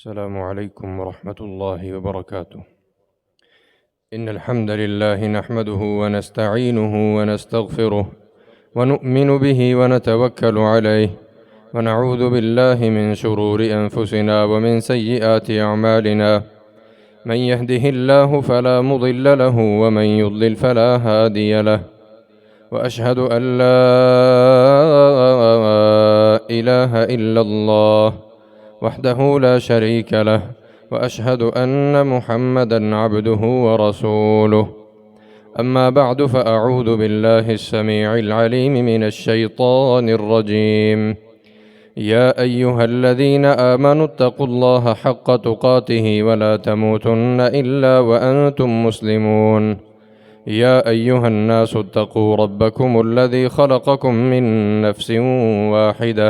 السلام عليكم ورحمة الله وبركاته. إن الحمد لله نحمده ونستعينه ونستغفره ونؤمن به ونتوكل عليه ونعوذ بالله من شرور أنفسنا ومن سيئات أعمالنا. من يهده الله فلا مضل له ومن يضلل فلا هادي له. وأشهد أن لا إله إلا الله وحده لا شريك له، وأشهد أن محمدًا عبده ورسوله. أما بعد، فأعوذ بالله السميع العليم من الشيطان الرجيم. يا أيها الذين آمنوا اتقوا الله حق تقاته ولا تموتن إلا وأنتم مسلمون. يا أيها الناس اتقوا ربكم الذي خلقكم من نفس واحدة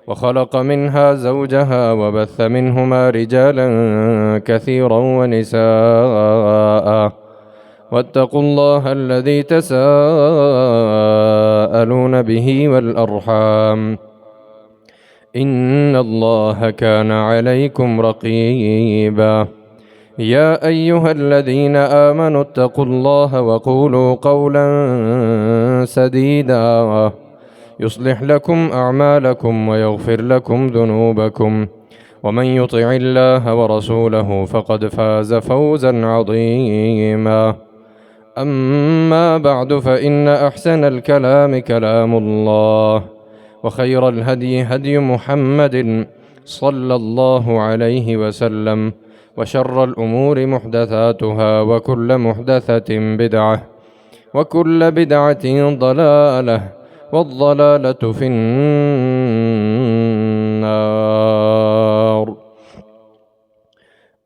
وخلق منها زوجها وبث منهما رجالا كثيرا ونساء. واتقوا الله الذي تساءلون به والأرحام إن الله كان عليكم رقيبا. يا أيها الذين آمنوا اتقوا الله وقولوا قولا سديدا يصلح لكم أعمالكم ويغفر لكم ذنوبكم، ومن يطع الله ورسوله فقد فاز فوزا عظيما. أما بعد، فإن أحسن الكلام كلام الله، وخير الهدي هدي محمد صلى الله عليه وسلم، وشر الأمور محدثاتها، وكل محدثة بدعة، وكل بدعة ضلالة، والضلالة في النار.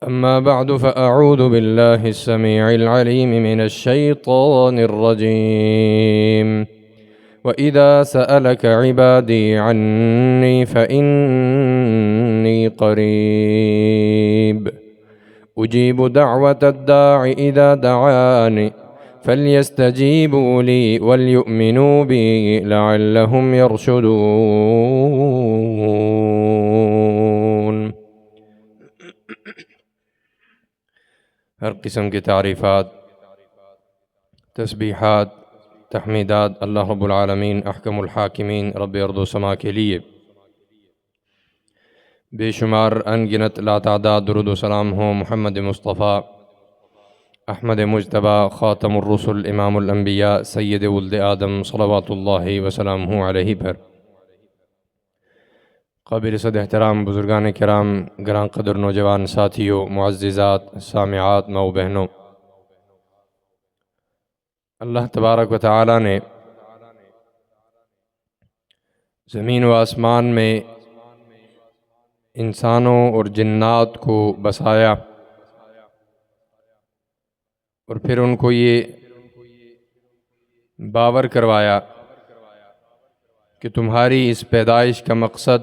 أما بعد، فأعوذ بالله السميع العليم من الشيطان الرجيم. وإذا سألك عبادي عني فإني قريب أجيب دعوة الداع إذا دعاني فليستجيبوا لي وليؤمنوا بي لعلهم يرشدون۔ ہر قسم کی تعریفات، تسبیحات، تحمیدات اللہ رب العالمین احکم الحاکمین رب ارض و سما کے لیے بے شمار انگنت لاتعداد درود و سلام ہوں محمد مصطفیٰ احمد مجتبیٰ خاتم الرسل امام الانبیاء سید ولد آدم صلوات اللہ وسلامہ علیہ پر۔ قابل صد احترام بزرگان کرام، گراں قدر نوجوان ساتھیوں، معززات، سامعات، ماؤ بہنوں، اللہ تبارک و تعالی نے زمین و آسمان میں انسانوں اور جنات کو بسایا، اور پھر ان کو یہ باور کروایا کہ تمہاری اس پیدائش کا مقصد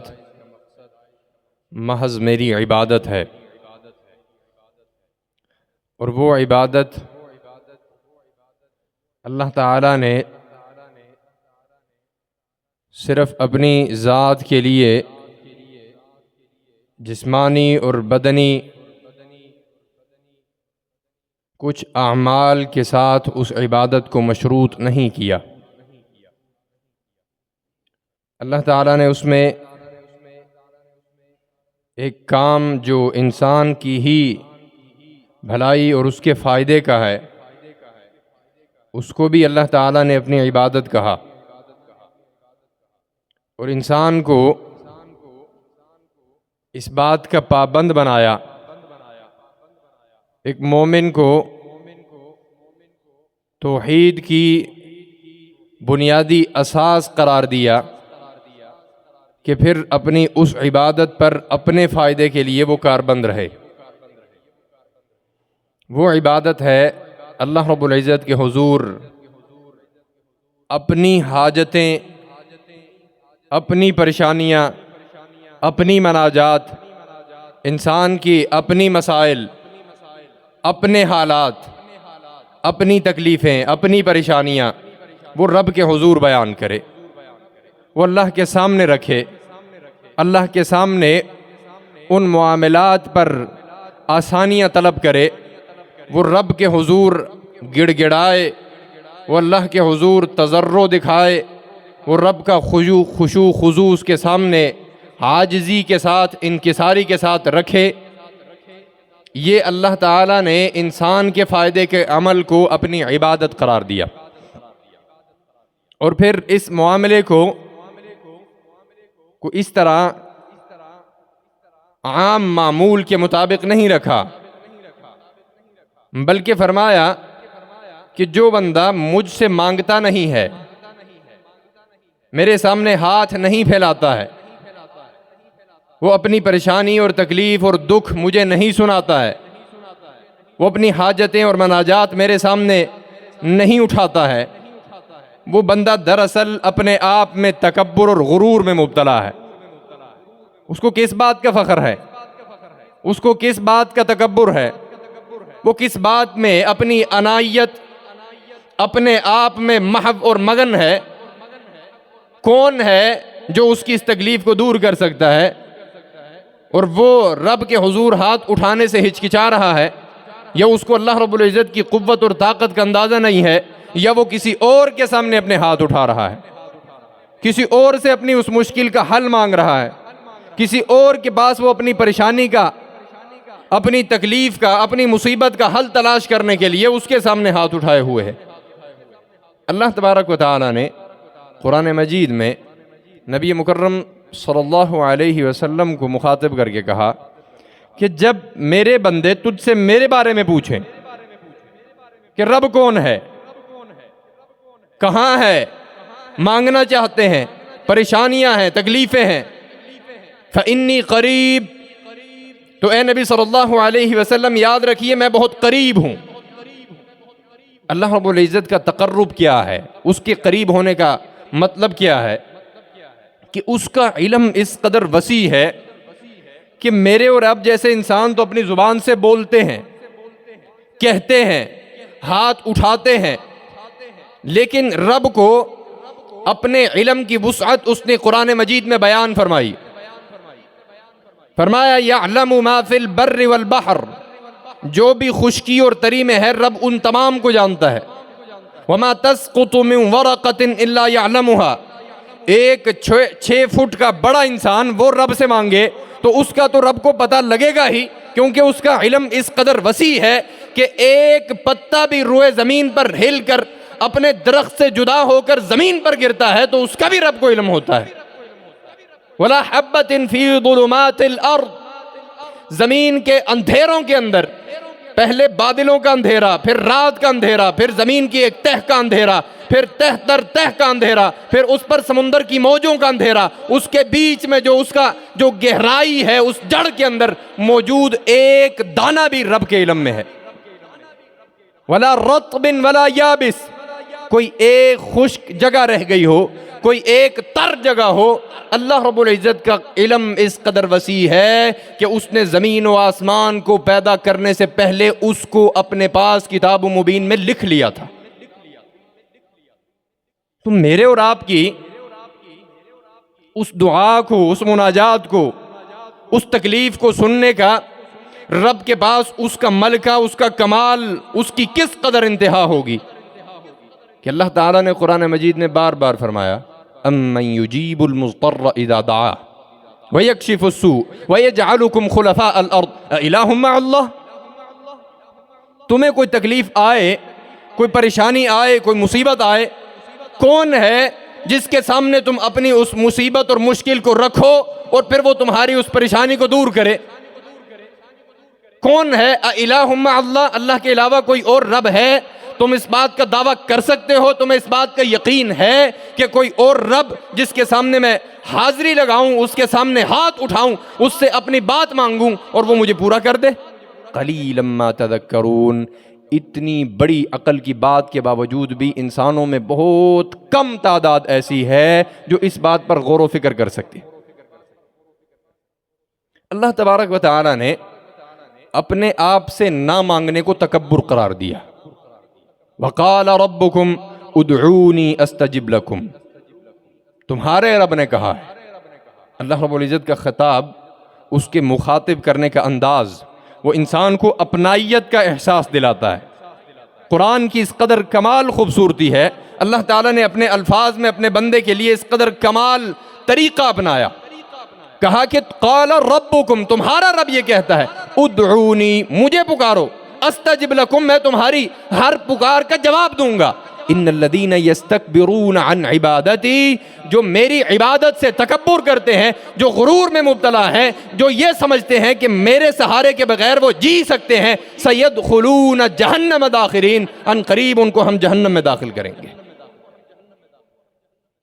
محض میری عبادت ہے، اور وہ عبادت اللہ تعالیٰ نے صرف اپنی ذات کے لیے جسمانی اور بدنی کچھ اعمال کے ساتھ اس عبادت کو مشروط نہیں کیا۔ اللہ تعالیٰ نے اس میں ایک کام جو انسان کی ہی بھلائی اور اس کے فائدے کا ہے، اس کو بھی اللہ تعالیٰ نے اپنی عبادت کہا، اور انسان کو اس بات کا پابند بنایا، ایک مومن کو توحید کی بنیادی اساس قرار دیا کہ پھر اپنی اس عبادت پر اپنے فائدے کے لیے وہ کاربند رہے۔ وہ عبادت ہے اللہ رب العزت کے حضور اپنی حاجتیں، اپنی پریشانیاں، اپنی مناجات، انسان کی اپنی مسائل، اپنے حالات، اپنی تکلیفیں، اپنی پریشانیاں وہ رب کے حضور بیان کرے، وہ اللہ کے سامنے رکھے، اللہ کے سامنے ان معاملات پر آسانیاں طلب کرے، وہ رب کے حضور گڑ گڑائے، وہ اللہ کے حضور تضرع دکھائے، وہ رب کا خشوع خضوع اس کے سامنے عاجزی کے ساتھ، انکساری کے ساتھ رکھے، یہ اللہ تعالیٰ نے انسان کے فائدے کے عمل کو اپنی عبادت قرار دیا۔ اور پھر اس معاملے کو اس طرح عام معمول کے مطابق نہیں رکھا، بلکہ فرمایا کہ جو بندہ مجھ سے مانگتا نہیں ہے، میرے سامنے ہاتھ نہیں پھیلاتا ہے، وہ اپنی پریشانی اور تکلیف اور دکھ مجھے نہیں سناتا ہے، وہ اپنی حاجتیں اور مناجات میرے سامنے نہیں اٹھاتا ہے، وہ بندہ دراصل اپنے آپ میں تکبر اور غرور میں مبتلا ہے۔ اس کو کس بات کا فخر ہے؟ اس کو کس بات کا تکبر ہے؟ وہ کس بات میں اپنی انائیت، اپنے آپ میں محو اور مگن ہے؟ کون ہے جو اس کی اس تکلیف کو دور کر سکتا ہے؟ اور وہ رب کے حضور ہاتھ اٹھانے سے ہچکچا رہا ہے، یا اس کو اللہ رب العزت کی قوت اور طاقت کا اندازہ نہیں ہے، یا وہ کسی اور کے سامنے اپنے ہاتھ اٹھا رہا ہے، کسی اور سے اپنی اس مشکل کا حل مانگ رہا ہے، کسی اور کے پاس وہ اپنی پریشانی کا، اپنی تکلیف کا، اپنی مصیبت کا حل تلاش کرنے کے لیے اس کے سامنے ہاتھ اٹھائے ہوئے ہے۔ اللہ تبارک و تعالیٰ نے قرآن مجید میں نبی مکرم صلی اللہ علیہ وسلم کو مخاطب کر کے کہا کہ جب میرے بندے تجھ سے میرے بارے میں پوچھیں کہ رب کون ہے، کہاں ہے، مانگنا چاہتے ہیں، پریشانیاں ہیں، تکلیفیں ہیں، فَإِنِّي قریب، تو اے نبی صلی اللہ علیہ وسلم یاد رکھیے میں بہت قریب ہوں۔ اللہ رب العزت کا تقرب کیا ہے، اس کے قریب ہونے کا مطلب کیا ہے کہ اس کا علم اس قدر وسیع ہے کہ میرے اور اب جیسے انسان تو اپنی زبان سے بولتے ہیں، کہتے ہیں، ہاتھ اٹھاتے ہیں، لیکن رب کو اپنے علم کی وسعت اس نے قرآن مجید میں بیان فرمائی۔ فرمایا یعلم ما فی البر والبحر، جو بھی خشکی اور تری میں ہے رب ان تمام کو جانتا ہے۔ وما تسقط من ورقۃ الا يعلمها، ایک 6 فٹ کا بڑا انسان وہ رب سے مانگے تو اس کا تو رب کو پتہ لگے گا ہی، کیونکہ اس کا علم اس قدر وسیع ہے کہ ایک پتا بھی روئے زمین پر ہل کر اپنے درخت سے جدا ہو کر زمین پر گرتا ہے تو اس کا بھی رب کو علم ہوتا ہے۔ ولا حبۃ فی ظلمات الارض، زمین کے اندھیروں کے اندر، پہلے بادلوں کا اندھیرا، پھر رات کا اندھیرا، پھر زمین کی ایک تہ کا اندھیرا، پھر تہ در تہ کا اندھیرا، پھر اس پر سمندر کی موجوں کا اندھیرا، اس کے بیچ میں جو اس کا جو گہرائی ہے، اس جڑ کے اندر موجود ایک دانہ بھی رب کے علم میں ہے۔ ولا رطب ولا یابس، کوئی ایک خشک جگہ رہ گئی ہو، کوئی ایک تر جگہ ہو، اللہ رب العزت کا علم اس قدر وسیع ہے کہ اس نے زمین و آسمان کو پیدا کرنے سے پہلے اس کو اپنے پاس کتاب مبین میں لکھ لیا تھا۔ تو میرے اور آپ کی اس دعا کو، اس مناجات کو، اس تکلیف کو سننے کا رب کے پاس اس کا ملکہ، اس کا کمال، اس کی کس قدر انتہا ہوگی کہ اللہ تعالیٰ نے قرآن مجید میں بار بار فرمایا امن یجیب المضطر اذا دعا ویکشف السوء ویجعلکم خلفاء الارض االہ مع اللہ۔ تمہیں کوئی تکلیف آئے، کوئی پریشانی آئے، کوئی مصیبت آئے، کون ہے جس کے سامنے تم اپنی اس مصیبت اور مشکل کو رکھو اور پھر وہ تمہاری اس پریشانی کو دور کرے؟ کون ہے؟ االہ مع اللہ، اللہ کے علاوہ کوئی اور رب ہے؟ تم اس بات کا دعویٰ کر سکتے ہو، تمہیں اس بات کا یقین ہے کہ کوئی اور رب جس کے سامنے میں حاضری لگاؤں، اس کے سامنے ہاتھ اٹھاؤں، اس سے اپنی بات مانگوں اور وہ مجھے پورا کر دے؟ قلیلا ما تذکرون۔ اتنی بڑی عقل کی بات کے باوجود بھی انسانوں میں بہت کم تعداد ایسی ہے جو اس بات پر غور و فکر کر سکتی۔ اللہ تبارک و تعالی نے اپنے آپ سے نہ مانگنے کو تکبر قرار دیا۔ وقال ربکم ادعونی استجب لکم، تمہارے رب نے کہا ہے۔ اللہ رب العزت کا خطاب اس کے مخاطب کرنے کا انداز وہ انسان کو اپنائیت کا احساس دلاتا ہے۔ قرآن کی اس قدر کمال خوبصورتی ہے، اللہ تعالیٰ نے اپنے الفاظ میں اپنے بندے کے لیے اس قدر کمال طریقہ اپنایا، کہا کہ قال ربکم، تمہارا رب یہ کہتا ہے ادعونی، مجھے پکارو، استجب لکم، میں تمہاری ہر پکار کا جواب دوں گا۔ ان الذین یستکبرون عن عبادتی، جو میری عبادت سے تکبر کرتے ہیں، جو غرور میں مبتلا ہیں، جو یہ سمجھتے ہیں کہ میرے سہارے کے بغیر وہ جی سکتے ہیں، سیدخلون جہنم داخرین، ان قریب ان کو ہم جہنم میں داخل کریں گے۔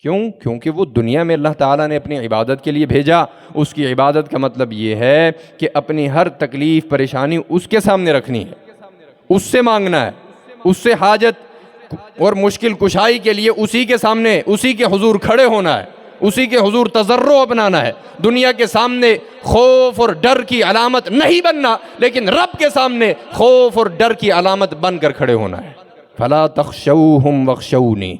کیوں؟ کیونکہ وہ دنیا میں اللہ تعالیٰ نے اپنی عبادت کے لیے بھیجا، اس کی عبادت کا مطلب یہ ہے کہ اپنی ہر تکلیف پریشانی اس کے سامنے رکھنی ہے، اس سے مانگنا ہے، اس سے حاجت اور مشکل کشائی کے لیے اسی کے سامنے، اسی کے حضور کھڑے ہونا ہے، اسی کے حضور تضرع اپنانا ہے، دنیا کے سامنے خوف اور ڈر کی علامت نہیں بننا، لیکن رب کے سامنے خوف اور ڈر کی علامت بن کر کھڑے ہونا ہے۔ فَلَا تَخْشَوْهُمْ وَخْشَوْنِي،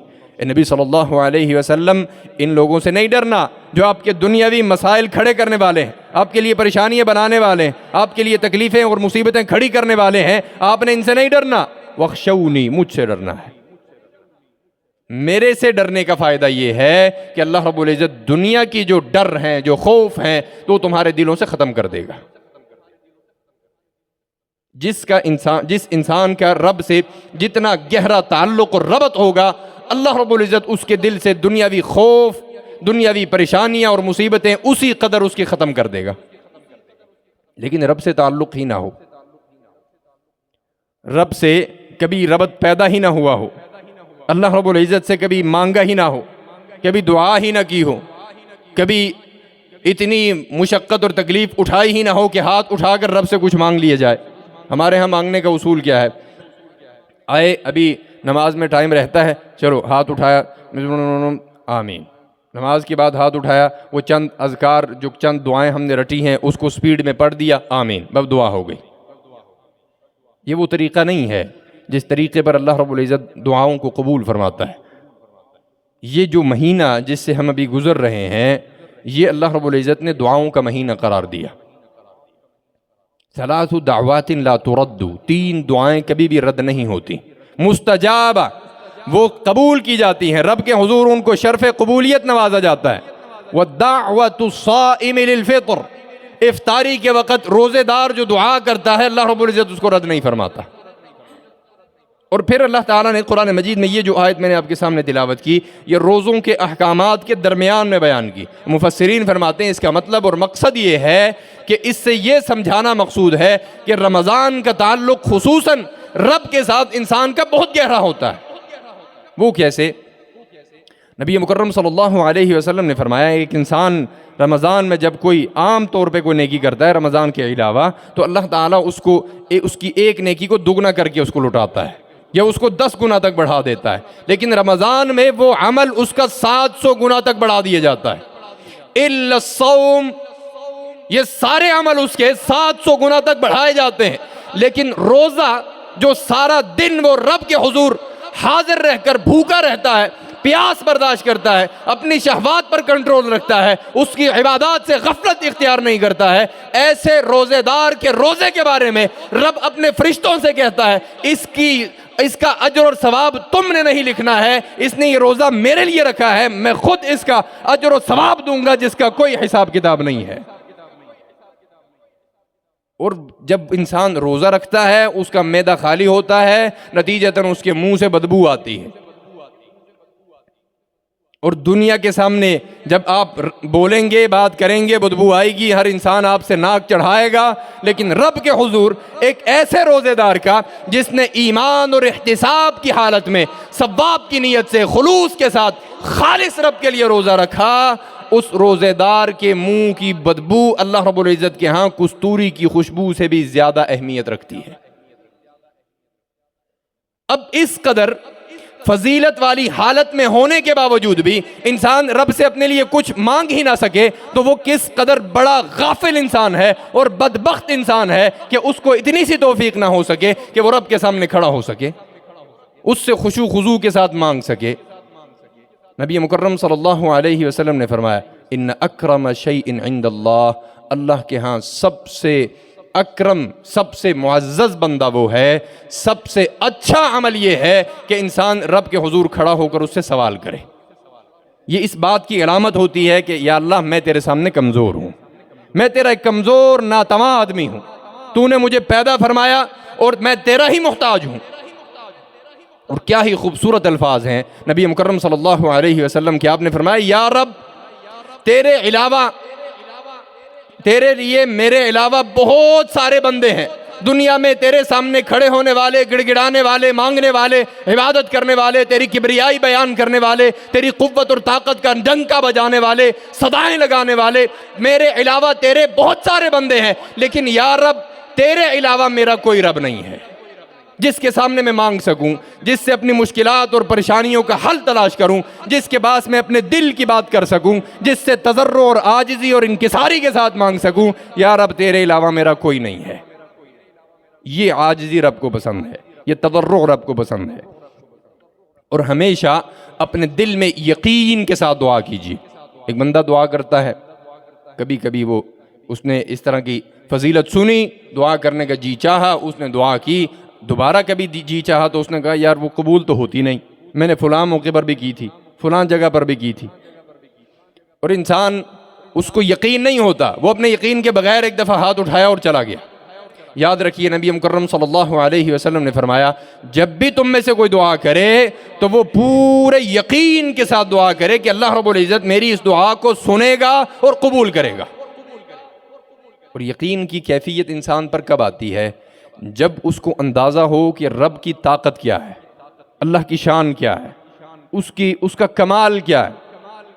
نبی صلی اللہ علیہ وسلم ان لوگوں سے نہیں ڈرنا جو آپ کے دنیاوی مسائل کھڑے کرنے والے ہیں، آپ کے لیے پریشانیاں بنانے والے ہیں، آپ کے لیے تکلیفیں اور مصیبتیں کھڑی کرنے والے ہیں، آپ نے ان سے نہیں ڈرنا۔ وَخْشَوْنِي، مجھ سے ڈرنا ہے۔ میرے سے ڈرنے کا فائدہ یہ ہے کہ اللہ رب العزت دنیا کی جو ڈر ہیں، جو خوف ہیں، تو تمہارے دلوں سے ختم کر دے گا۔ جس انسان کا رب سے جتنا گہرا تعلق اور ربط ہوگا، اللہ رب العزت اس کے دل سے دنیاوی خوف، دنیاوی پریشانیاں اور مصیبتیں اسی قدر اس کی ختم کر دے گا۔ لیکن رب سے تعلق ہی نہ ہو، رب سے کبھی ربط پیدا ہی نہ ہوا ہو، اللہ رب العزت سے کبھی مانگا ہی نہ ہو، کبھی دعا ہی نہ کی ہو، کبھی اتنی مشقت اور تکلیف اٹھائی ہی نہ ہو کہ ہاتھ اٹھا کر رب سے کچھ مانگ لیا جائے۔ ہمارے ہاں مانگنے کا اصول کیا ہے؟ آئے ابھی نماز میں ٹائم رہتا ہے، چلو ہاتھ اٹھایا آمین، نماز کے بعد ہاتھ اٹھایا، وہ چند اذکار جو چند دعائیں ہم نے رٹی ہیں اس کو سپیڈ میں پڑھ دیا، آمین، بس دعا ہو گئی۔ یہ وہ طریقہ نہیں ہے جس طریقے پر اللہ رب العزت دعاؤں کو قبول فرماتا ہے۔ یہ جو مہینہ جس سے ہم ابھی گزر رہے ہیں، یہ اللہ رب العزت نے دعاؤں کا مہینہ قرار دیا۔ ثلاث دعوات لا ترد، 3 دعائیں کبھی بھی رد نہیں ہوتی، مستجابہ، وہ قبول کی جاتی ہیں، رب کے حضور ان کو شرف قبولیت نوازا جاتا ہے۔ وَالدَّعْوَةُ الصَّائِمِ لِلْفِطْرِ، افطاری کے وقت روزے دار جو دعا کرتا ہے اللہ رب العزت اس کو رد نہیں فرماتا۔ اور پھر اللہ تعالیٰ نے قرآن مجید میں یہ جو آیت میں نے آپ کے سامنے تلاوت کی، یہ روزوں کے احکامات کے درمیان میں بیان کی۔ مفسرین فرماتے ہیں اس کا مطلب اور مقصد یہ ہے کہ اس سے یہ سمجھانا مقصود ہے کہ رمضان کا تعلق خصوصاً رب کے ساتھ انسان کا بہت گہرا ہوتا ہے۔ وہ کیسے؟ نبی مکرم صلی اللہ علیہ وسلم نے فرمایا ایک انسان رمضان میں جب کوئی عام طور پہ کوئی نیکی کرتا ہے رمضان کے علاوہ، تو اللہ تعالیٰ اس کی ایک نیکی کو دگنا کر کے اس کو لٹاتا ہے، یا اس کو 10 گنا تک بڑھا دیتا ہے۔ لیکن رمضان میں وہ عمل اس کا 700 گنا تک بڑھا دیا جاتا ہے۔ الا الصوم، یہ سارے عمل اس کے 700 گنا تک بڑھائے جاتے ہیں، لیکن روزہ جو سارا دن وہ رب کے حضور حاضر رہ کر بھوکا رہتا ہے، پیاس برداشت کرتا ہے، اپنی شہوات پر کنٹرول رکھتا ہے، اس کی عبادات سے غفلت اختیار نہیں کرتا ہے، ایسے روزے دار کے روزے کے بارے میں رب اپنے فرشتوں سے کہتا ہے اس کا اجر اور ثواب تم نے نہیں لکھنا ہے، اس نے یہ روزہ میرے لیے رکھا ہے، میں خود اس کا اجر و ثواب دوں گا جس کا کوئی حساب کتاب نہیں ہے۔ اور جب انسان روزہ رکھتا ہے اس کا معدہ خالی ہوتا ہے، نتیجتاً اس کے منہ سے بدبو آتی ہے۔ اور دنیا کے سامنے جب آپ بولیں گے، بات کریں گے، بدبو آئے گی، ہر انسان آپ سے ناک چڑھائے گا، لیکن رب کے حضور ایک ایسے روزے دار کا جس نے ایمان اور احتساب کی حالت میں ثواب کی نیت سے خلوص کے ساتھ خالص رب کے لیے روزہ رکھا، اس روزے دار کے منہ کی بدبو اللہ رب العزت کے ہاں کستوری کی خوشبو سے بھی زیادہ اہمیت رکھتی ہے۔ اب اس قدر فضیلت والی حالت میں ہونے کے باوجود بھی انسان رب سے اپنے لیے کچھ مانگ ہی نہ سکے تو وہ کس قدر بڑا غافل انسان ہے اور بدبخت انسان ہے کہ اس کو اتنی سی توفیق نہ ہو سکے کہ وہ رب کے سامنے کھڑا ہو سکے، اس سے خشوع خضوع کے ساتھ مانگ سکے۔ نبی مکرم صلی اللہ علیہ وسلم نے فرمایا ان اکرم شیء عند اللہ اللہ کے ہاں سب سے اکرم، سب سے معزز بندہ وہ ہے، سب سے اچھا عمل یہ ہے کہ انسان رب کے حضور کھڑا ہو کر اس سے سوال کرے۔ یہ اس بات کی علامت ہوتی ہے کہ یا اللہ میں تیرے سامنے کمزور ہوں، میں تیرا ایک کمزور ناتواں آدمی ہوں، تو نے مجھے پیدا فرمایا اور میں تیرا ہی محتاج ہوں۔ اور کیا ہی خوبصورت الفاظ ہیں نبی مکرم صلی اللہ علیہ وسلم کے، آپ نے فرمایا یا رب تیرے علاوہ، تیرے لیے میرے علاوہ بہت سارے بندے ہیں دنیا میں، تیرے سامنے کھڑے ہونے والے، گڑ گڑانے والے، مانگنے والے، عبادت کرنے والے، تیری کبریائی بیان کرنے والے، تیری قوت اور طاقت کا ڈنکا بجانے والے، صدائیں لگانے والے، میرے علاوہ تیرے بہت سارے بندے ہیں، لیکن یا رب تیرے علاوہ میرا کوئی رب نہیں ہے جس کے سامنے میں مانگ سکوں، جس سے اپنی مشکلات اور پریشانیوں کا حل تلاش کروں، جس کے پاس میں اپنے دل کی بات کر سکوں، جس سے تضرع اور عاجزی اور انکساری کے ساتھ مانگ سکوں، یا رب تیرے علاوہ میرا کوئی نہیں ہے۔ یہ عاجزی رب کو پسند ہے، یہ تضرع رب کو پسند ہے۔ اور ہمیشہ اپنے دل میں یقین کے ساتھ دعا کیجیے۔ ایک بندہ دعا کرتا ہے، کبھی کبھی اس نے اس طرح کی فضیلت سنی، دعا کرنے کا جی چاہا، اس نے دعا کی، دوبارہ کبھی جی چاہا تو اس نے کہا یار وہ قبول تو ہوتی نہیں، میں نے فلاں موقع پر بھی کی تھی، فلاں جگہ پر بھی کی تھی۔ اور انسان اس کو یقین نہیں ہوتا، وہ اپنے یقین کے بغیر ایک دفعہ ہاتھ اٹھایا اور چلا گیا۔ یاد رکھیے نبی مکرم صلی اللہ علیہ وسلم نے فرمایا جب بھی تم میں سے کوئی دعا کرے تو وہ پورے یقین کے ساتھ دعا کرے کہ اللہ رب العزت میری اس دعا کو سنے گا اور قبول کرے گا۔ اور یقین کی کیفیت انسان پر کب آتی ہے؟ جب اس کو اندازہ ہو کہ رب کی طاقت کیا ہے، اللہ کی شان کیا ہے، اس کا کمال کیا ہے۔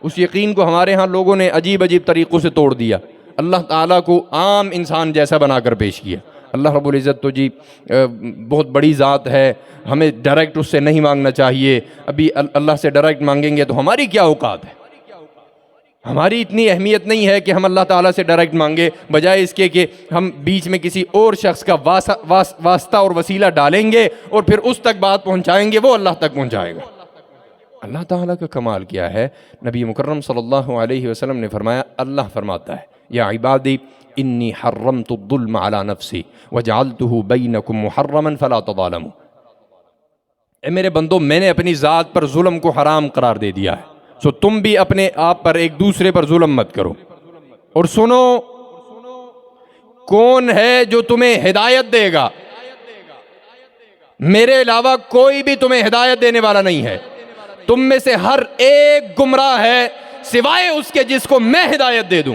اس یقین کو ہمارے ہاں لوگوں نے عجیب عجیب طریقوں سے توڑ دیا، اللہ تعالیٰ کو عام انسان جیسا بنا کر پیش کیا۔ اللہ رب العزت تو جی بہت بڑی ذات ہے، ہمیں ڈائریکٹ اس سے نہیں مانگنا چاہیے، ابھی اللہ سے ڈائریکٹ مانگیں گے تو ہماری کیا اوقات ہے، ہماری اتنی اہمیت نہیں ہے کہ ہم اللہ تعالیٰ سے ڈائریکٹ مانگے، بجائے اس کے کہ ہم بیچ میں کسی اور شخص کا واسطہ اور وسیلہ ڈالیں گے اور پھر اس تک بات پہنچائیں گے، وہ اللہ تک پہنچائے گا۔ اللہ تعالیٰ کا کمال کیا ہے؟ نبی مکرم صلی اللہ علیہ وسلم نے فرمایا، اللہ فرماتا ہے یا عبادی انی حرمت الظلم علی نفسی وجعلتہ بینکم محرما فلا تظالموا، اے میرے بندو میں نے اپنی ذات پر ظلم کو حرام قرار دے دیا ہے، سو تم بھی اپنے آپ پر ایک دوسرے پر ظلم مت کرو۔ اور سنو کون ہے جو تمہیں ہدایت دے گا؟ میرے علاوہ کوئی بھی تمہیں ہدایت دینے والا نہیں ہے، تم میں سے ہر ایک گمراہ ہے سوائے اس کے جس کو میں ہدایت دے دوں،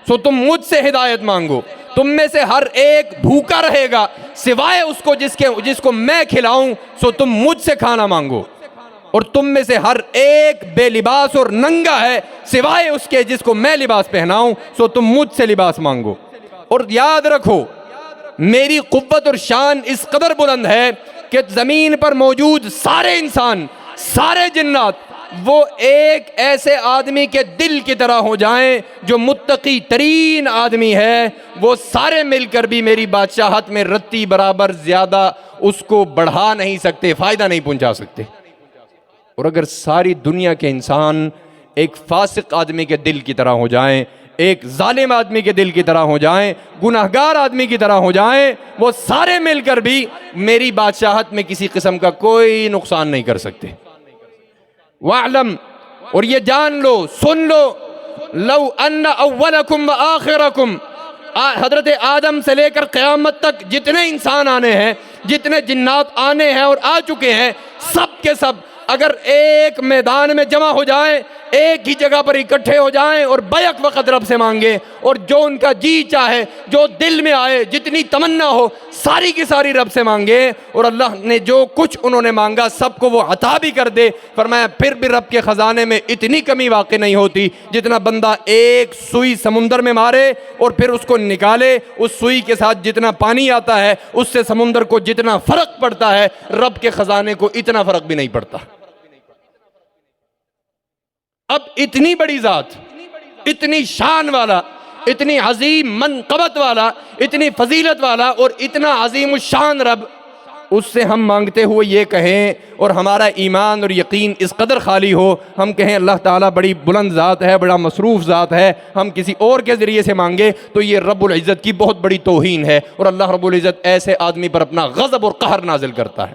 سو تم مجھ سے ہدایت مانگو۔ تم میں سے ہر ایک بھوکا رہے گا سوائے اس کو جس کو میں کھلاؤں، سو تم مجھ سے کھانا مانگو۔ اور تم میں سے ہر ایک بے لباس اور ننگا ہے سوائے اس کے جس کو میں لباس پہناؤں، سو تم مجھ سے لباس مانگو۔ اور یاد رکھو میری قوت اور شان اس قدر بلند ہے کہ زمین پر موجود سارے انسان، سارے جنات، وہ ایک ایسے آدمی کے دل کی طرح ہو جائیں جو متقی ترین آدمی ہے، وہ سارے مل کر بھی میری بادشاہت میں رتی برابر زیادہ اس کو بڑھا نہیں سکتے، فائدہ نہیں پہنچا سکتے۔ اور اگر ساری دنیا کے انسان ایک فاسق آدمی کے دل کی طرح ہو جائیں، ایک ظالم آدمی کے دل کی طرح ہو جائیں، گناہگار آدمی کی طرح ہو جائیں، وہ سارے مل کر بھی میری بادشاہت میں کسی قسم کا کوئی نقصان نہیں کر سکتے۔ وَاعْلَمْ، اور یہ جان لو، سن لو، لَوْ أَنَّ أَوَّلَكُمْ وَآخِرَكُمْ، حضرت آدم سے لے کر قیامت تک جتنے انسان آنے ہیں، جتنے جنات آنے ہیں اور آ چکے ہیں، سب کے سب اگر ایک میدان میں جمع ہو جائیں، ایک ہی جگہ پر اکٹھے ہو جائیں اور بیک وقت رب سے مانگیں، اور جو ان کا جی چاہے، جو دل میں آئے، جتنی تمنا ہو، ساری کی ساری رب سے مانگیں، اور اللہ نے جو کچھ انہوں نے مانگا سب کو وہ عطا بھی کر دے۔ فرمایا پھر بھی رب کے خزانے میں اتنی کمی واقع نہیں ہوتی جتنا بندہ ایک سوئی سمندر میں مارے اور پھر اس کو نکالے، اس سوئی کے ساتھ جتنا پانی آتا ہے اس سے سمندر کو جتنا فرق پڑتا ہے، رب کے خزانے کو اتنا فرق بھی نہیں پڑتا۔ اب اتنی بڑی ذات، اتنی شان والا، اتنی عظیم منقبت والا، اتنی فضیلت والا اور اتنا عظیم الشان رب، اس سے ہم مانگتے ہوئے یہ کہیں اور ہمارا ایمان اور یقین اس قدر خالی ہو، ہم کہیں اللہ تعالیٰ بڑی بلند ذات ہے، بڑا مصروف ذات ہے، ہم کسی اور کے ذریعے سے مانگے تو یہ رب العزت کی بہت بڑی توہین ہے، اور اللہ رب العزت ایسے آدمی پر اپنا غضب اور قہر نازل کرتا ہے۔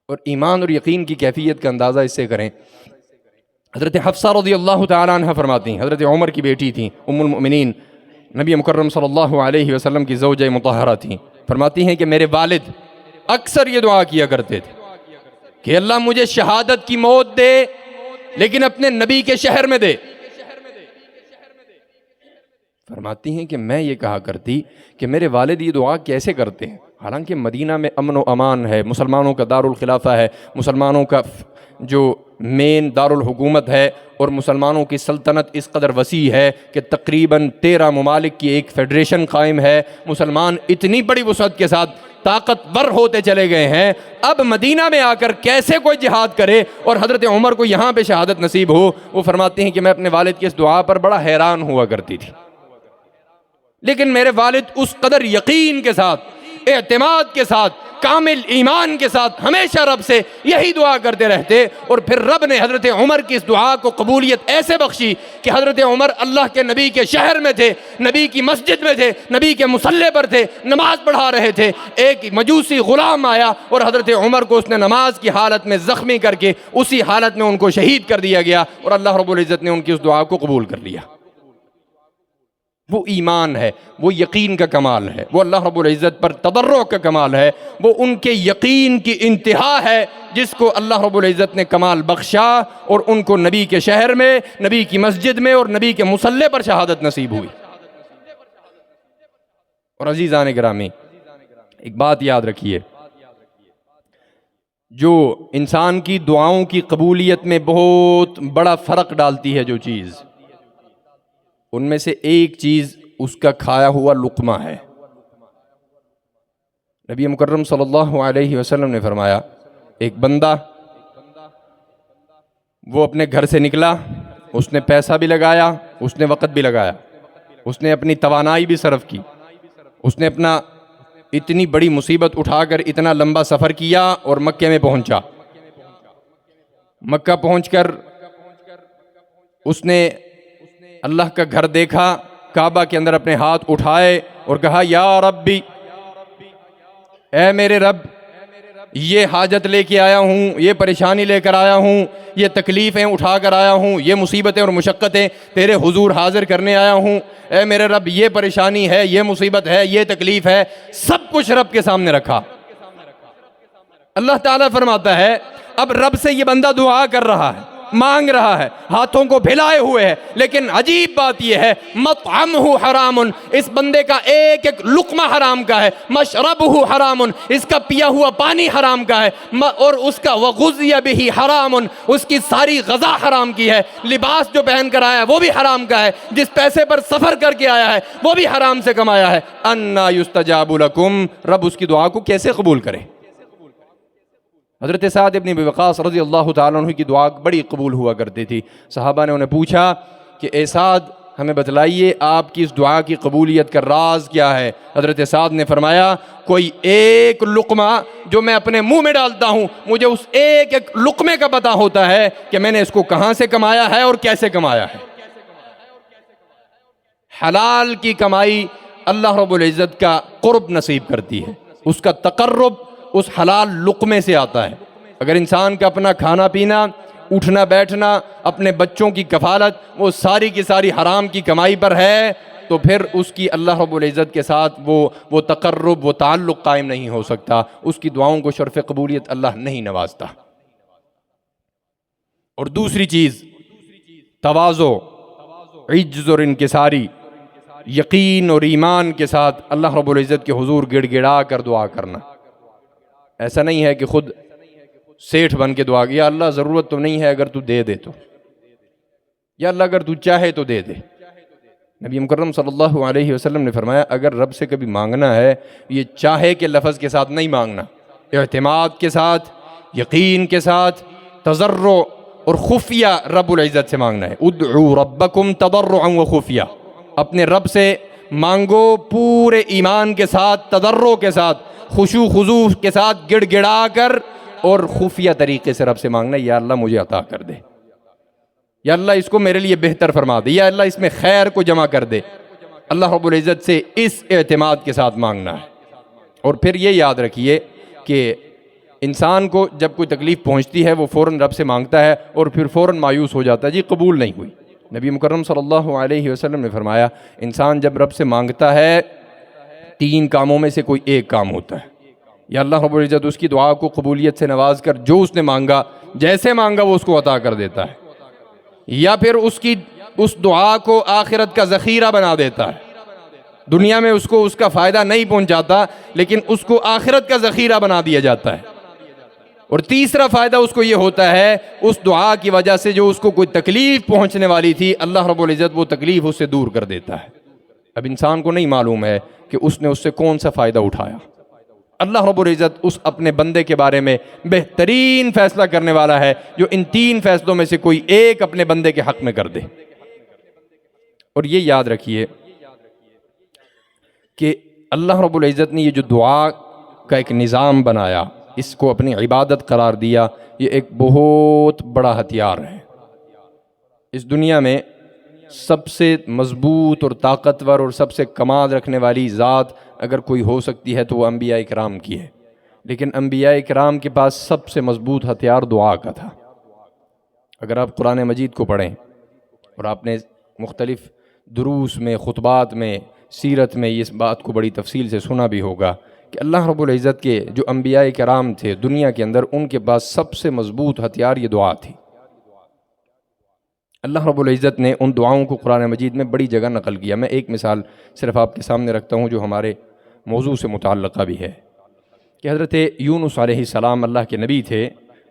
اور ایمان اور یقین کی کیفیت کا اندازہ اس سے کریں، حضرت حفصہ رضی اللہ تعالیٰ عنہ فرماتی ہیں، حضرت عمر کی بیٹی تھیں، ام المؤمنین، نبی مکرم صلی اللہ علیہ وسلم کی زوجہ مطہرہ تھیں، فرماتی ہیں کہ میرے والد اکثر یہ دعا کیا کرتے تھے کہ اللہ مجھے شہادت کی موت دے لیکن اپنے نبی کے شہر میں دے۔ فرماتی ہیں کہ میں یہ کہا کرتی کہ میرے والد یہ دعا کیسے کرتے ہیں، حالانکہ مدینہ میں امن و امان ہے، مسلمانوں کا دارالخلافہ ہے، مسلمانوں کا جو مین دارالحکومت ہے، اور مسلمانوں کی سلطنت اس قدر وسیع ہے کہ تقریباً 13 ممالک کی ایک فیڈریشن قائم ہے، مسلمان اتنی بڑی وسعت کے ساتھ طاقتور ہوتے چلے گئے ہیں، اب مدینہ میں آ کر کیسے کوئی جہاد کرے اور حضرت عمر کو یہاں پہ شہادت نصیب ہو؟ وہ فرماتی ہیں کہ میں اپنے والد کی اس دعا پر بڑا حیران ہوا کرتی تھی، لیکن میرے والد اس قدر یقین کے ساتھ، اعتماد کے ساتھ، کامل ایمان کے ساتھ ہمیشہ رب سے یہی دعا کرتے رہتے، اور پھر رب نے حضرت عمر کی اس دعا کو قبولیت ایسے بخشی کہ حضرت عمر اللہ کے نبی کے شہر میں تھے، نبی کی مسجد میں تھے، نبی کے مصلی پر تھے، نماز پڑھا رہے تھے، ایک مجوسی غلام آیا اور حضرت عمر کو اس نے نماز کی حالت میں زخمی کر کے اسی حالت میں ان کو شہید کر دیا گیا، اور اللہ رب العزت نے ان کی اس دعا کو قبول کر لیا۔ وہ ایمان ہے، وہ یقین کا کمال ہے، وہ اللہ رب العزت پر تضرع کا کمال ہے، وہ ان کے یقین کی انتہا ہے جس کو اللہ رب العزت نے کمال بخشا، اور ان کو نبی کے شہر میں، نبی کی مسجد میں اور نبی کے مصلی پر شہادت نصیب ہوئی۔ اور عزیزان گرامی، ایک بات یاد رکھیے، جو انسان کی دعاؤں کی قبولیت میں بہت بڑا فرق ڈالتی ہے جو چیز، ان میں سے ایک چیز اس کا کھایا ہوا لقمہ ہے۔ نبی مکرم صلی اللہ علیہ وسلم نے فرمایا، ایک بندہ وہ اپنے گھر سے نکلا، اس نے پیسہ بھی لگایا، اس نے وقت بھی لگایا، اس نے اپنی توانائی بھی صرف کی، اس نے اپنا اتنی بڑی مصیبت اٹھا کر اتنا لمبا سفر کیا اور مکے میں پہنچا۔ مکہ پہنچ کر اس نے اللہ کا گھر دیکھا، کعبہ کے اندر اپنے ہاتھ اٹھائے اور کہا، یا ربی، اے میرے رب، یہ حاجت لے کے آیا ہوں، یہ پریشانی لے کر آیا ہوں، یہ تکلیفیں اٹھا کر آیا ہوں، یہ مصیبتیں اور مشقتیں تیرے حضور حاضر کرنے آیا ہوں، اے میرے رب، یہ پریشانی ہے، یہ مصیبت ہے، یہ تکلیف ہے، سب کچھ رب کے سامنے رکھا۔ اللہ تعالیٰ فرماتا ہے، اب رب سے یہ بندہ دعا کر رہا ہے، مانگ رہا ہے، ہاتھوں کو پھیلائے ہوئے ہے، لیکن عجیب بات یہ ہے، مطعمہ حرام، اس بندے کا ایک ایک لقمہ حرام کا ہے، مشربہ حرام، اس کا پیا ہوا پانی حرام کا ہے، اور اس کا وغذی بہ حرام، اس کی ساری غذا حرام کی ہے، لباس جو پہن کر آیا ہے وہ بھی حرام کا ہے، جس پیسے پر سفر کر کے آیا ہے وہ بھی حرام سے کمایا ہے، انا یستجاب لکم، رب اس کی دعا کو کیسے قبول کرے؟ حضرت سعد ابن ابی وقاص رضی اللہ تعالیٰ عنہ کی دعا بڑی قبول ہوا کرتی تھی۔ صحابہ نے انہیں پوچھا کہ اے سعد، ہمیں بتلائیے آپ کی اس دعا کی قبولیت کا راز کیا ہے؟ حضرت سعد نے فرمایا، کوئی ایک لقمہ جو میں اپنے منہ میں ڈالتا ہوں، مجھے اس ایک ایک لقمے کا پتہ ہوتا ہے کہ میں نے اس کو کہاں سے کمایا ہے اور کیسے کمایا ہے۔ حلال کی کمائی اللہ رب العزت کا قرب نصیب کرتی ہے، اس کا تقرب اس حلال لقمے سے آتا ہے۔ اگر انسان کا اپنا کھانا پینا، اٹھنا بیٹھنا، اپنے بچوں کی کفالت، وہ ساری کی ساری حرام کی کمائی پر ہے، تو پھر اس کی اللہ رب العزت کے ساتھ وہ تقرب، وہ تعلق قائم نہیں ہو سکتا، اس کی دعاؤں کو شرف قبولیت اللہ نہیں نوازتا۔ اور دوسری چیز، تواضع، عجز اور انکساری، یقین اور ایمان کے ساتھ اللہ رب العزت کے حضور گڑ گڑا کر دعا کرنا۔ ایسا نہیں ہے کہ خود سیٹھ بن کے دعا، یا اللہ ضرورت تو نہیں ہے، اگر تو دے دے تو، یا اللہ اگر تو چاہے تو دے دے۔ نبی مکرم صلی اللہ علیہ وسلم نے فرمایا، اگر رب سے کبھی مانگنا ہے، یہ چاہے کے لفظ کے ساتھ نہیں مانگنا، اعتماد کے ساتھ، یقین کے ساتھ، تضرع اور خفیہ رب العزت سے مانگنا ہے۔ ادعوا ربکم تضرعا وخفیہ، اپنے رب سے مانگو پورے ایمان کے ساتھ، تضرع کے ساتھ، خشوع خضوع کے ساتھ گڑ گڑا کر اور خفیہ طریقے سے رب سے مانگنا، یا اللہ مجھے عطا کر دے، یا اللہ اس کو میرے لیے بہتر فرما دے، یا اللہ اس میں خیر کو جمع کر دے۔ اللہ رب العزت سے اس اعتماد کے ساتھ مانگنا ہے۔ اور پھر یہ یاد رکھیے کہ انسان کو جب کوئی تکلیف پہنچتی ہے وہ فوراً رب سے مانگتا ہے اور پھر فوراً مایوس ہو جاتا ہے، جی قبول نہیں ہوئی۔ نبی مکرم صلی اللہ علیہ وسلم نے فرمایا انسان جب رب سے مانگتا ہے 3 کاموں میں سے کوئی ایک کام ہوتا ہے، یا اللہ رب العزت اس کی دعا کو قبولیت سے نواز کر جو اس نے مانگا جیسے مانگا وہ اس کو عطا کر دیتا ہے، یا پھر اس دعا کو آخرت کا ذخیرہ بنا دیتا ہے، دنیا میں اس کو اس کا فائدہ نہیں پہنچاتا لیکن اس کو آخرت کا ذخیرہ بنا دیا جاتا ہے۔ اور تیسرا فائدہ اس کو یہ ہوتا ہے اس دعا کی وجہ سے جو اس کو کوئی تکلیف پہنچنے والی تھی اللہ رب العزت وہ تکلیف اس سے دور کر دیتا ہے۔ اب انسان کو نہیں معلوم ہے کہ اس نے اس سے کون سا فائدہ اٹھایا۔ اللہ رب العزت اس اپنے بندے کے بارے میں بہترین فیصلہ کرنے والا ہے جو ان 3 فیصلوں میں سے کوئی ایک اپنے بندے کے حق میں کر دے۔ اور یہ یاد رکھیے کہ اللہ رب العزت نے یہ جو دعا کا ایک نظام بنایا، اس کو اپنی عبادت قرار دیا، یہ ایک بہت بڑا ہتھیار ہے۔ اس دنیا میں سب سے مضبوط اور طاقتور اور سب سے کمال رکھنے والی ذات اگر کوئی ہو سکتی ہے تو وہ انبیاء کرام کی ہے، لیکن انبیاء کرام کے پاس سب سے مضبوط ہتھیار دعا کا تھا۔ اگر آپ قرآن مجید کو پڑھیں اور آپ نے مختلف دروس میں، خطبات میں، سیرت میں اس بات کو بڑی تفصیل سے سنا بھی ہوگا کہ اللہ رب العزت کے جو انبیاء کرام تھے دنیا کے اندر، ان کے پاس سب سے مضبوط ہتھیار یہ دعا تھی۔ اللہ رب العزت نے ان دعاؤں کو قرآن مجید میں بڑی جگہ نقل کیا۔ میں ایک مثال صرف آپ کے سامنے رکھتا ہوں جو ہمارے موضوع سے متعلقہ بھی ہے کہ حضرت یونس علیہ السلام اللہ کے نبی تھے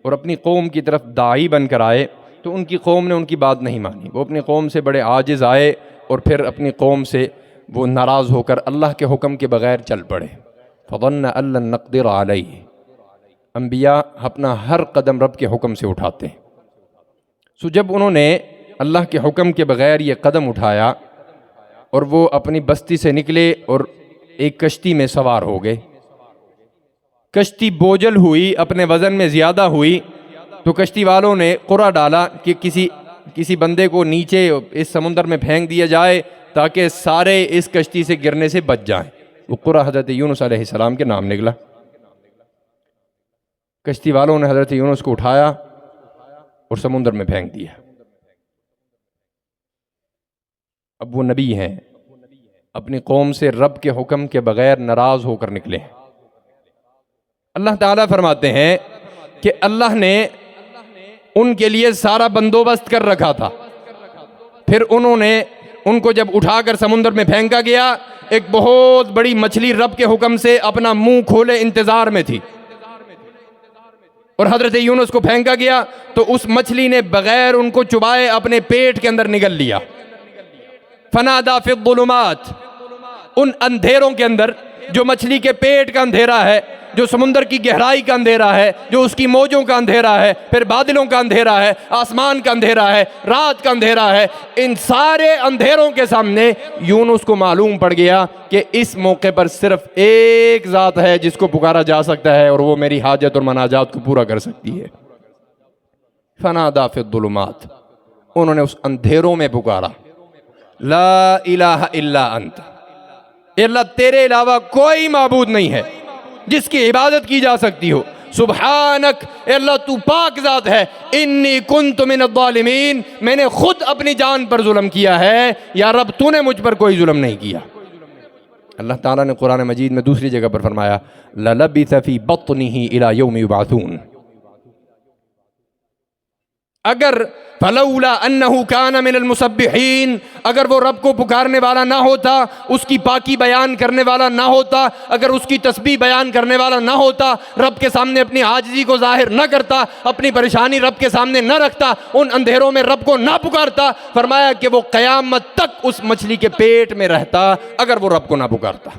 اور اپنی قوم کی طرف داعی بن کر آئے تو ان کی قوم نے ان کی بات نہیں مانی۔ وہ اپنی قوم سے بڑے عاجز آئے اور پھر اپنی قوم سے وہ ناراض ہو کر اللہ کے حکم کے بغیر چل پڑے۔ فظن ان لن نقدر علیہ، انبیاء اپنا ہر قدم رب کے حکم سے اٹھاتے ہیں۔ سو جب انہوں نے اللہ کے حکم کے بغیر یہ قدم اٹھایا اور وہ اپنی بستی سے نکلے اور ایک کشتی میں سوار ہو گئے، کشتی بوجھل ہوئی، اپنے وزن میں زیادہ ہوئی، تو کشتی والوں نے قرعہ ڈالا کہ کسی بندے کو نیچے اس سمندر میں پھینک دیا جائے تاکہ سارے اس کشتی سے گرنے سے بچ جائیں۔ وہ قرعہ حضرت یونس علیہ السلام کے نام نکلا۔ کشتی والوں نے حضرت یونس کو اٹھایا اور سمندر میں پھینک دیا۔ اب وہ نبی ہیں، اپنی قوم سے رب کے حکم کے بغیر ناراض ہو کر نکلے ہیں۔ اللہ تعالیٰ فرماتے ہیں کہ اللہ نے ان کے لیے سارا بندوبست کر رکھا تھا، پھر انہوں نے ان کو جب اٹھا کر سمندر میں پھینکا گیا، ایک بہت بڑی مچھلی رب کے حکم سے اپنا منہ کھولے انتظار میں تھی، اور حضرت یونس کو پھینکا گیا تو اس مچھلی نے بغیر ان کو چبائے اپنے پیٹ کے اندر نگل لیا۔ فنادا فی الظلمات، ان اندھیروں کے اندر جو مچھلی کے پیٹ کا اندھیرا ہے، جو سمندر کی گہرائی کا اندھیرا ہے، جو اس کی موجوں کا اندھیرا ہے، پھر بادلوں کا اندھیرا ہے، آسمان کا اندھیرا ہے، رات کا اندھیرا ہے، ان سارے اندھیروں کے سامنے یونس کو معلوم پڑ گیا کہ اس موقع پر صرف ایک ذات ہے جس کو پکارا جا سکتا ہے اور وہ میری حاجت اور مناجات کو پورا کر سکتی ہے۔ فنادا فی الظلمات، انہوں نے اس اندھیروں میں پکارا، لا الہ الا انت، اے اللہ تیرے علاوہ کوئی معبود نہیں ہے جس کی عبادت کی جا سکتی ہو، سبحانک، اے اللہ تو پاک ذات ہے، انی کنت من الظالمین، میں نے خود اپنی جان پر ظلم کیا ہے، یا رب تو نے مجھ پر کوئی ظلم نہیں کیا۔ اللہ تعالیٰ نے قرآن مجید میں دوسری جگہ پر فرمایا لَلَبِثَ فِي بَطْنِهِ إِلَى يَوْمِ يُبْعَثُونَ، اگر فلولا انہ کان من المسبحین، اگر وہ رب کو پکارنے والا نہ ہوتا، اس کی پاکی بیان کرنے والا نہ ہوتا، اگر اس کی تسبیح بیان کرنے والا نہ ہوتا، رب کے سامنے اپنی عاجزی کو ظاہر نہ کرتا، اپنی پریشانی رب کے سامنے نہ رکھتا، ان اندھیروں میں رب کو نہ پکارتا، فرمایا کہ وہ قیامت تک اس مچھلی کے پیٹ میں رہتا اگر وہ رب کو نہ پکارتا۔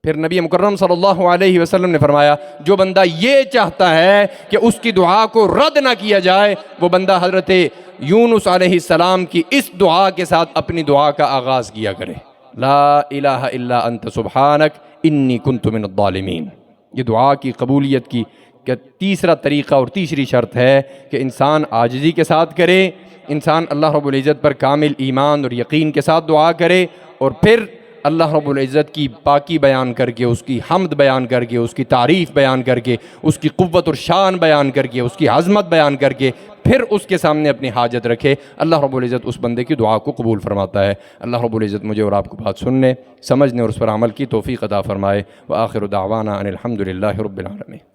پھر نبی مکرم صلی اللہ علیہ وسلم نے فرمایا جو بندہ یہ چاہتا ہے کہ اس کی دعا کو رد نہ کیا جائے، وہ بندہ حضرت یونس علیہ السلام کی اس دعا کے ساتھ اپنی دعا کا آغاز کیا کرے، لا الہ الا انت سبحانک انی کنت من الظالمین۔ یہ دعا کی قبولیت کی کہ تیسرا طریقہ اور تیسری شرط ہے کہ انسان عاجزی کے ساتھ کرے، انسان اللہ رب العزت پر کامل ایمان اور یقین کے ساتھ دعا کرے، اور پھر اللہ رب العزت کی پاکی بیان کر کے، اس کی حمد بیان کر کے، اس کی تعریف بیان کر کے، اس کی قوت اور شان بیان کر کے، اس کی عظمت بیان کر کے پھر اس کے سامنے اپنی حاجت رکھے۔ اللہ رب العزت اس بندے کی دعا کو قبول فرماتا ہے۔ اللہ رب العزت مجھے اور آپ کو بات سننے، سمجھنے اور اس پر عمل کی توفیق عطا فرمائے۔ وآخر دعوانا ان الحمد للہ رب العالمین۔